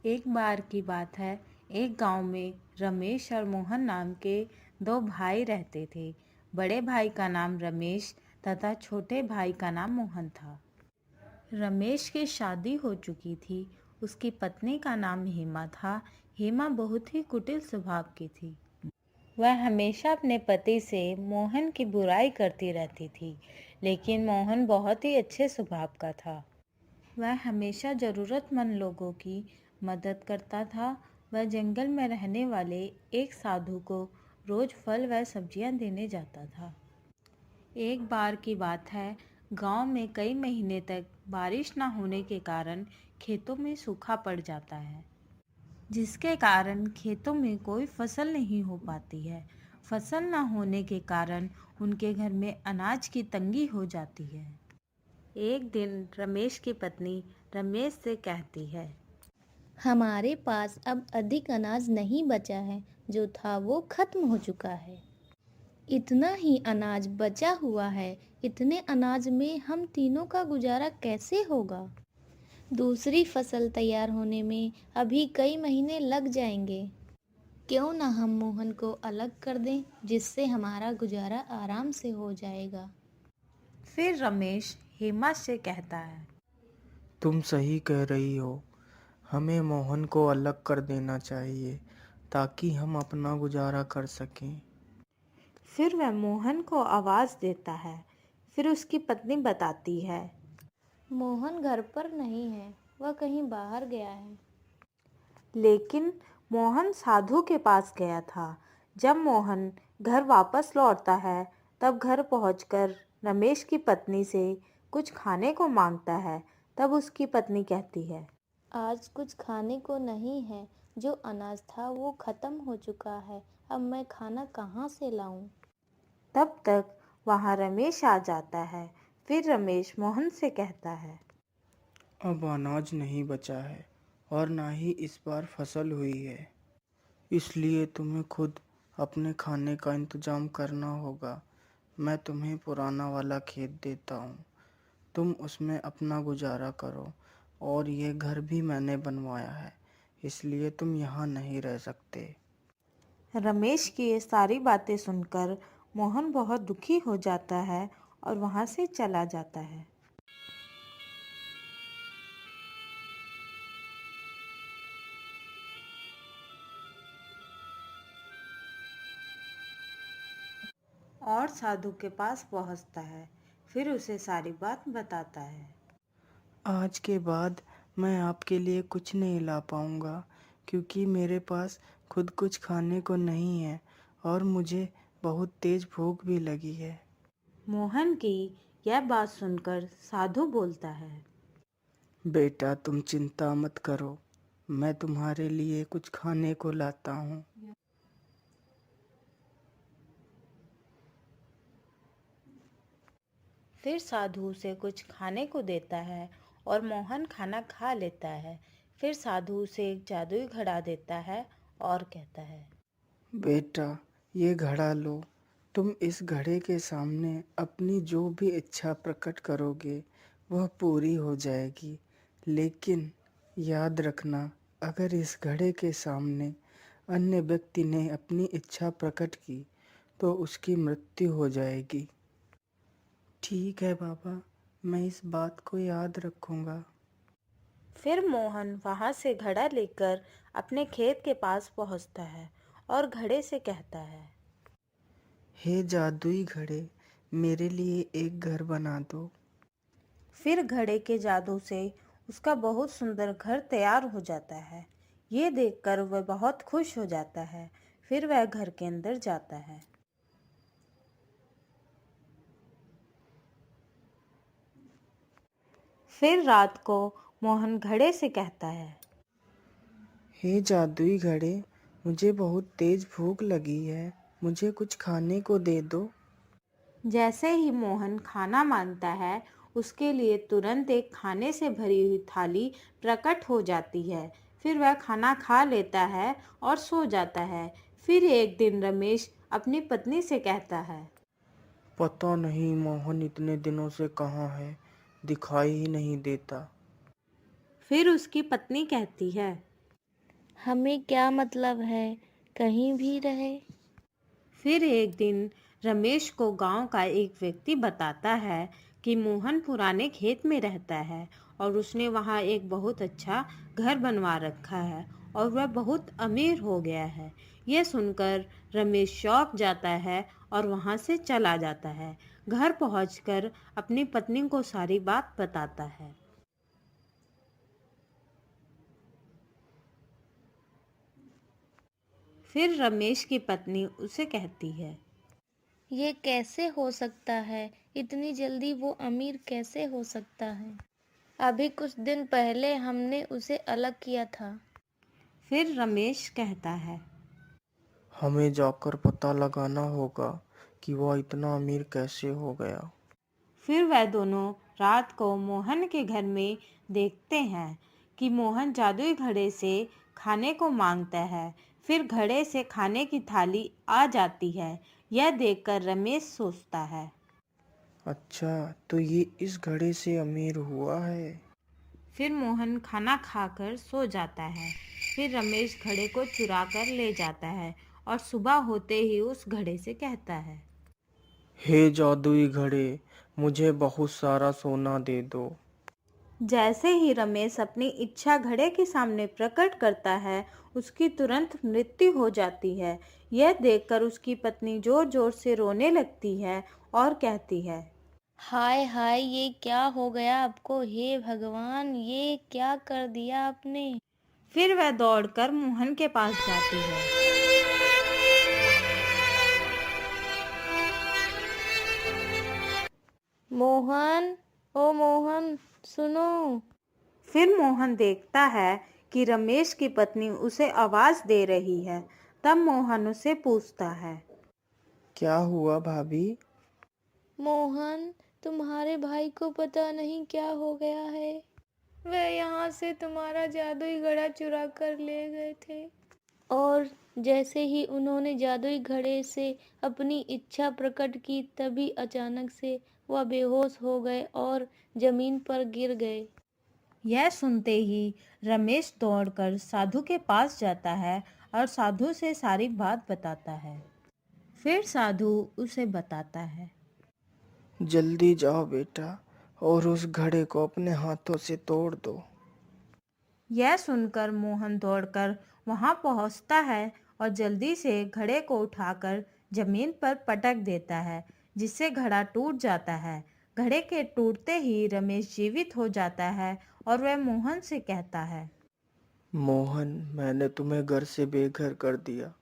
एक बार की बात है, एक गांव में रमेश और मोहन नाम के दो भाई रहते थे। बड़े भाई का नाम रमेश तथा छोटे भाई का नाम मोहन था। रमेश की शादी हो चुकी थी। उसकी पत्नी का नाम हेमा था। हेमा बहुत ही कुटिल स्वभाव की थी। वह हमेशा अपने पति से मोहन की बुराई करती रहती थी, लेकिन मोहन बहुत ही अच्छे स्वभाव का था। वह हमेशा ज़रूरतमंद लोगों की मदद करता था। वह जंगल में रहने वाले एक साधु को रोज़ फल व सब्जियां देने जाता था। एक बार की बात है, गांव में कई महीने तक बारिश न होने के कारण खेतों में सूखा पड़ जाता है, जिसके कारण खेतों में कोई फसल नहीं हो पाती है। फसल न होने के कारण उनके घर में अनाज की तंगी हो जाती है। एक दिन रमेश की पत्नी रमेश से कहती है, हमारे पास अब अधिक अनाज नहीं बचा है, जो था वो खत्म हो चुका है। इतना ही अनाज बचा हुआ है। इतने अनाज में हम तीनों का गुजारा कैसे होगा? दूसरी फसल तैयार होने में अभी कई महीने लग जाएंगे। क्यों ना हम मोहन को अलग कर दें, जिससे हमारा गुजारा आराम से हो जाएगा। फिर रमेश हेमा से कहता है, तुम सही कह रही हो। हमें मोहन को अलग कर देना चाहिए ताकि हम अपना गुजारा कर सकें। फिर वह मोहन को आवाज़ देता है। फिर उसकी पत्नी बताती है, मोहन घर पर नहीं है, वह कहीं बाहर गया है। लेकिन मोहन साधु के पास गया था। जब मोहन घर वापस लौटता है, तब घर पहुंचकर रमेश की पत्नी से कुछ खाने को मांगता है। तब उसकी पत्नी कहती है, आज कुछ खाने को नहीं है। जो अनाज था वो खत्म हो चुका है। अब मैं खाना कहाँ से लाऊं? तब तक वहां रमेश आ जाता है। फिर रमेश मोहन से कहता है, अब अनाज नहीं बचा है और ना ही इस बार फसल हुई है, इसलिए तुम्हें खुद अपने खाने का इंतजाम करना होगा। मैं तुम्हें पुराना वाला खेत देता हूँ, तुम उसमें अपना गुजारा करो। और ये घर भी मैंने बनवाया है, इसलिए तुम यहाँ नहीं रह सकते। रमेश की ये सारी बातें सुनकर मोहन बहुत दुखी हो जाता है और वहां से चला जाता है। और साधु के पास पहुंचता है। फिर उसे सारी बात बताता है। आज के बाद मैं आपके लिए कुछ नहीं ला पाऊँगा, क्योंकि मेरे पास खुद कुछ खाने को नहीं है और मुझे बहुत तेज़ भूख भी लगी है। मोहन की यह बात सुनकर साधु बोलता है, बेटा, तुम चिंता मत करो, मैं तुम्हारे लिए कुछ खाने को लाता हूँ। फिर साधु उसे कुछ खाने को देता है और मोहन खाना खा लेता है। फिर साधु उसे एक जादुई घड़ा देता है और कहता है, बेटा, ये घड़ा लो। तुम इस घड़े के सामने अपनी जो भी इच्छा प्रकट करोगे वह पूरी हो जाएगी। लेकिन याद रखना, अगर इस घड़े के सामने अन्य व्यक्ति ने अपनी इच्छा प्रकट की तो उसकी मृत्यु हो जाएगी। ठीक है बाबा, मैं इस बात को याद रखूंगा। फिर मोहन वहां से घड़ा लेकर अपने खेत के पास पहुंचता है और घड़े से कहता है, हे जादुई घड़े, मेरे लिए एक घर बना दो। फिर घड़े के जादू से उसका बहुत सुंदर घर तैयार हो जाता है। ये देखकर वह बहुत खुश हो जाता है। फिर वह घर के अंदर जाता है। फिर रात को मोहन घड़े से कहता है, हे जादुई घड़े, मुझे बहुत तेज भूख लगी है, मुझे कुछ खाने को दे दो। जैसे ही मोहन खाना मांगता है, उसके लिए तुरंत एक खाने से भरी हुई थाली प्रकट हो जाती है। फिर वह खाना खा लेता है और सो जाता है। फिर एक दिन रमेश अपनी पत्नी से कहता है, पता नहीं मोहन इतने दिनों से कहाँ है, दिखाई ही नहीं देता। फिर उसकी पत्नी कहती है, हमें क्या मतलब है, कहीं भी रहे। फिर एक दिन रमेश को गांव का एक व्यक्ति बताता है कि मोहन पुराने खेत में रहता है और उसने वहां एक बहुत अच्छा घर बनवा रखा है और वह बहुत अमीर हो गया है। यह सुनकर रमेश चौंक जाता है और वहां से चला जाता है। घर पहुंचकर अपनी पत्नी को सारी बात बताता है। फिर रमेश की पत्नी उसे कहती है, ये कैसे हो सकता है, इतनी जल्दी वो अमीर कैसे हो सकता है। अभी कुछ दिन पहले हमने उसे अलग किया था। फिर रमेश कहता है, हमें जाकर पता लगाना होगा कि वह इतना अमीर कैसे हो गया। फिर वह दोनों रात को मोहन के घर में देखते हैं कि मोहन जादुई घड़े से खाने को मांगता है। फिर घड़े से खाने की थाली आ जाती है। यह देखकर रमेश सोचता है। अच्छा, तो ये इस घड़े से अमीर हुआ है। फिर मोहन खाना खाकर सो जाता है। फिर रमेश घड़े को चुरा कर ले जाता है और सुबह होते ही उस घड़े से कहता है, हे जादुई घड़े, मुझे बहुत सारा सोना दे दो। जैसे ही रमेश अपनी इच्छा घड़े के सामने प्रकट करता है, उसकी तुरंत मृत्यु हो जाती है। यह देखकर उसकी पत्नी जोर जोर से रोने लगती है और कहती है, हाय हाय, ये क्या हो गया आपको, हे भगवान, ये क्या कर दिया आपने। फिर वह दौड़कर मोहन के पास जाती है। मोहन, ओ मोहन, सुनो। फिर मोहन देखता है कि रमेश की पत्नी उसे आवाज दे रही है। तब मोहन उसे पूछता है, क्या हुआ भाभी? मोहन, तुम्हारे भाई को पता नहीं क्या हो गया है। वह यहाँ से तुम्हारा जादुई घड़ा चुरा कर ले गए थे। और जैसे ही उन्होंने जादुई घड़े से अपनी इच्छा प्रकट की, तभी अचानक से वह बेहोश हो गए और जमीन पर गिर गए। यह सुनते ही रमेश दौड़कर साधु के पास जाता है और साधु से सारी बात बताता है। फिर साधु उसे बताता है, जल्दी जाओ बेटा और उस घड़े को अपने हाथों से तोड़ दो। यह सुनकर मोहन दौड़कर वहां पहुंचता है और जल्दी से घड़े को उठाकर जमीन पर पटक देता है, जिससे घड़ा टूट जाता है। घड़े के टूटते ही रमेश जीवित हो जाता है और वह मोहन से कहता है, मोहन, मैंने तुम्हें घर से बेघर कर दिया,